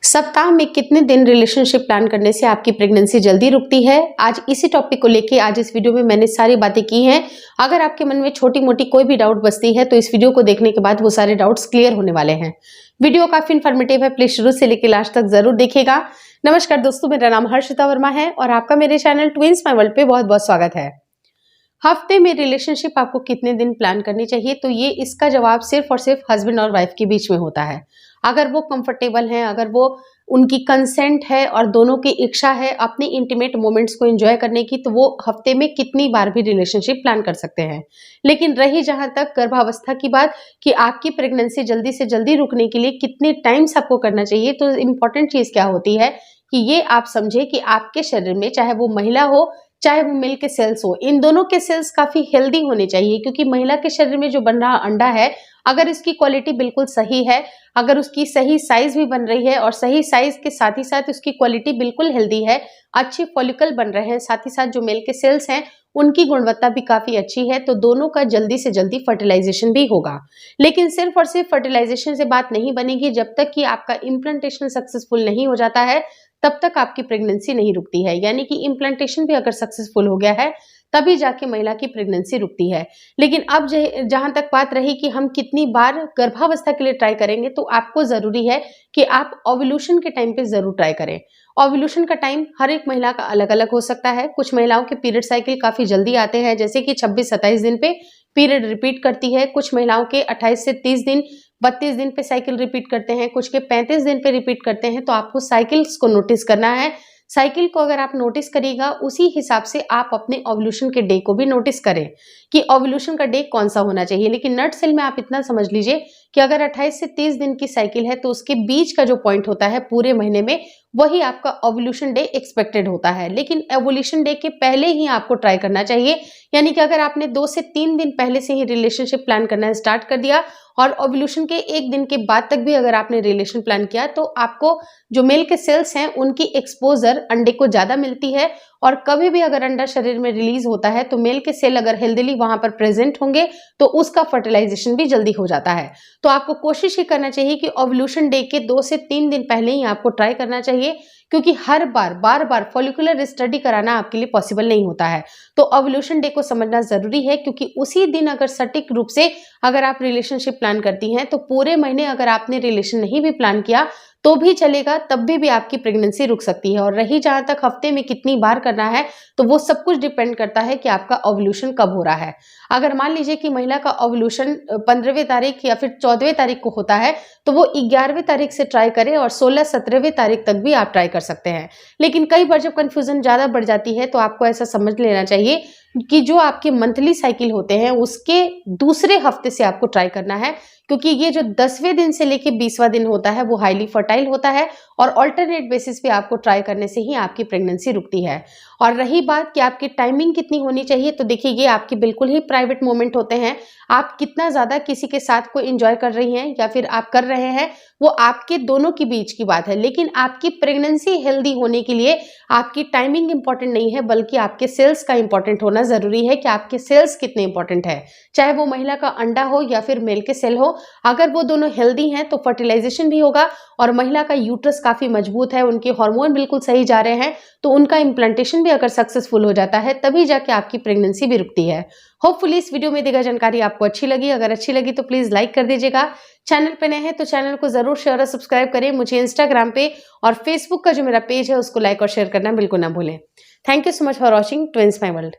सप्ताह में कितने दिन रिलेशनशिप प्लान करने से आपकी प्रेगनेंसी जल्दी रुकती है? आज इसी टॉपिक को लेके आज इस वीडियो में मैंने सारी बातें की हैं। अगर आपके मन में छोटी मोटी कोई भी डाउट बचती है तो इस वीडियो को देखने के बाद वो सारे डाउट्स क्लियर होने वाले हैं। वीडियो काफी इन्फॉर्मेटिव है, प्लीज शुरू से लेकर लास्ट तक जरूर देखिएगा। नमस्कार दोस्तों, मेरा नाम हर्षिता वर्मा है और आपका मेरे चैनल ट्विंस माय वर्ल्ड पे बहुत बहुत स्वागत है। हफ्ते में रिलेशनशिप आपको कितने दिन प्लान करनी चाहिए? तो ये इसका जवाब सिर्फ और सिर्फ हस्बैंड और वाइफ के बीच में होता है। अगर वो कंफर्टेबल हैं, अगर वो उनकी कंसेंट है और दोनों की इच्छा है अपने इंटीमेट मोमेंट्स को एंजॉय करने की, तो वो हफ्ते में कितनी बार भी रिलेशनशिप प्लान कर सकते हैं। लेकिन रही जहां तक गर्भावस्था की बात कि आपकी प्रेगनेंसी जल्दी से जल्दी रुकने के लिए कितने टाइम्स आपको करना चाहिए, तो इम्पोर्टेंट चीज क्या होती है कि ये आप समझे कि आपके शरीर में, चाहे वो महिला हो चाहे वो मेल के सेल्स हो, इन दोनों के सेल्स काफी हेल्दी होने चाहिए। क्योंकि महिला के शरीर में जो बन रहा अंडा है, अगर इसकी क्वालिटी बिल्कुल सही है, अगर उसकी सही साइज भी बन रही है और सही साइज के साथ ही साथ उसकी क्वालिटी बिल्कुल हेल्दी है, अच्छे फॉलिकल बन रहे हैं, साथ ही साथ जो मेल के सेल्स हैं उनकी गुणवत्ता भी काफी अच्छी है, तो दोनों का जल्दी से जल्दी फर्टिलाइजेशन भी होगा। लेकिन सिर्फ और सिर्फ फर्टिलाइजेशन से बात नहीं बनेगी। जब तक कि आपका इम्प्लांटेशन सक्सेसफुल नहीं हो जाता है तब तक आपकी प्रेगनेंसी नहीं रुकती है। यानी कि इम्प्लांटेशन भी अगर सक्सेसफुल हो गया है तभी जाके महिला की प्रेगनेंसी रुकती है। लेकिन अब जहां तक बात रही कि हम कितनी बार गर्भावस्था के लिए ट्राई करेंगे, तो आपको जरूरी है कि आप ओव्यूलेशन के टाइम पे जरूर ट्राई करें। ओव्यूलेशन का टाइम हर एक महिला का अलग अलग हो सकता है। कुछ महिलाओं के पीरियड साइकिल काफी जल्दी आते हैं, जैसे कि 26-27 दिन पे पीरियड रिपीट करती है। कुछ महिलाओं के 28 से 30 दिन 32 दिन पे साइकिल रिपीट करते हैं, कुछ के 35 दिन पे रिपीट करते हैं। तो आपको साइकिल्स को नोटिस करना है। साइकिल को अगर आप नोटिस करिएगा, उसी हिसाब से आप अपने ओव्यूलेशन के डे को भी नोटिस करें कि ओव्यूलेशन का डे कौन सा होना चाहिए। लेकिन नट सेल में आप इतना समझ लीजिए कि अगर 28 से 30 दिन की साइकिल है तो उसके बीच का जो पॉइंट होता है पूरे महीने में, वही आपका ओव्यूलेशन डे एक्सपेक्टेड होता है। लेकिन ओव्यूलेशन डे के पहले ही आपको ट्राई करना चाहिए। यानी कि अगर आपने 2 से 3 दिन पहले से ही रिलेशनशिप प्लान करना स्टार्ट कर दिया और ओव्यूलेशन के 1 दिन के बाद तक भी अगर आपने रिलेशन प्लान किया, तो आपको जो मेल के सेल्स हैं उनकी एक्सपोजर अंडे को ज्यादा मिलती है। और कभी भी अगर अंडा शरीर में रिलीज होता है तो मेल के सेल अगर हेल्दीली वहां पर प्रेजेंट होंगे तो उसका फर्टिलाइजेशन भी जल्दी हो जाता है। तो आपको कोशिश ही करना चाहिए कि ओव्यूलेशन डे के 2 से 3 दिन पहले ही आपको ट्राई करना चाहिए। क्योंकि हर बार बार बार फॉलिकुलर स्टडी कराना आपके लिए पॉसिबल नहीं होता है। तो ओव्यूलेशन डे को समझना जरूरी है, क्योंकि उसी दिन अगर सटीक रूप से अगर आप रिलेशनशिप प्लान करती हैं तो पूरे महीने अगर आपने रिलेशन नहीं भी प्लान किया तो भी चलेगा, तब भी आपकी प्रेगनेंसी रुक सकती है। और रही जहां तक हफ्ते में कितनी बार करना है, तो वो सब कुछ डिपेंड करता है कि आपका ओव्यूलेशन कब हो रहा है। अगर मान लीजिए कि महिला का ओव्यूलेशन 15वीं तारीख या फिर 14वीं तारीख को होता है, तो वो 11वीं तारीख से ट्राई करें और 16-17वीं तारीख तक भी आप ट्राई कर सकते हैं। लेकिन कई बार जब कंफ्यूजन ज्यादा बढ़ जाती है तो आपको ऐसा समझ लेना चाहिए कि जो आपके मंथली साइकिल होते हैं उसके दूसरे हफ्ते से आपको ट्राई करना है। क्योंकि ये जो 10वें दिन से लेके 20वां दिन होता है वो हाईली फर्टाइल होता है और ऑल्टरनेट बेसिस पे आपको ट्राई करने से ही आपकी प्रेगनेंसी रुकती है। और रही बात कि आपकी टाइमिंग कितनी होनी चाहिए, तो देखिए ये आपकी बिल्कुल ही प्राइवेट मोमेंट होते हैं। आप कितना ज्यादा किसी के साथ को एंजॉय कर रही हैं या फिर आप कर रहे हैं, वो आपके दोनों के बीच की बात है। लेकिन आपकी प्रेगनेंसी हेल्दी होने के लिए आपकी टाइमिंग इंपॉर्टेंट नहीं है, बल्कि आपके सेल्स का इंपॉर्टेंट होना जरूरी है कि आपके सेल्स कितने इंपॉर्टेंट है। चाहे वो महिला का अंडा हो या फिर मेल के सेल हो, अगर वो दोनों हेल्दी हैं तो फर्टिलाइजेशन भी होगा और महिला का यूट्रस काफी मजबूत है, उनके हार्मोन बिल्कुल सही जा रहे हैं, तो उनका इम्प्लांटेशन भी अगर सक्सेसफुल हो जाता है तभी जाके आपकी प्रेगनेंसी भी रुकती है। होपफुली इस वीडियो में दी गई जानकारी आपको अच्छी लगी। अगर अच्छी लगी तो प्लीज लाइक कर दीजिएगा। चैनल पे नए हैं तो चैनल को जरूर शेयर और सब्सक्राइब करें। मुझे इंस्टाग्राम पे और फेसबुक का जो मेरा पेज है उसको लाइक और शेयर करना बिल्कुल ना भूलें। Thank you so much for watching twins my world.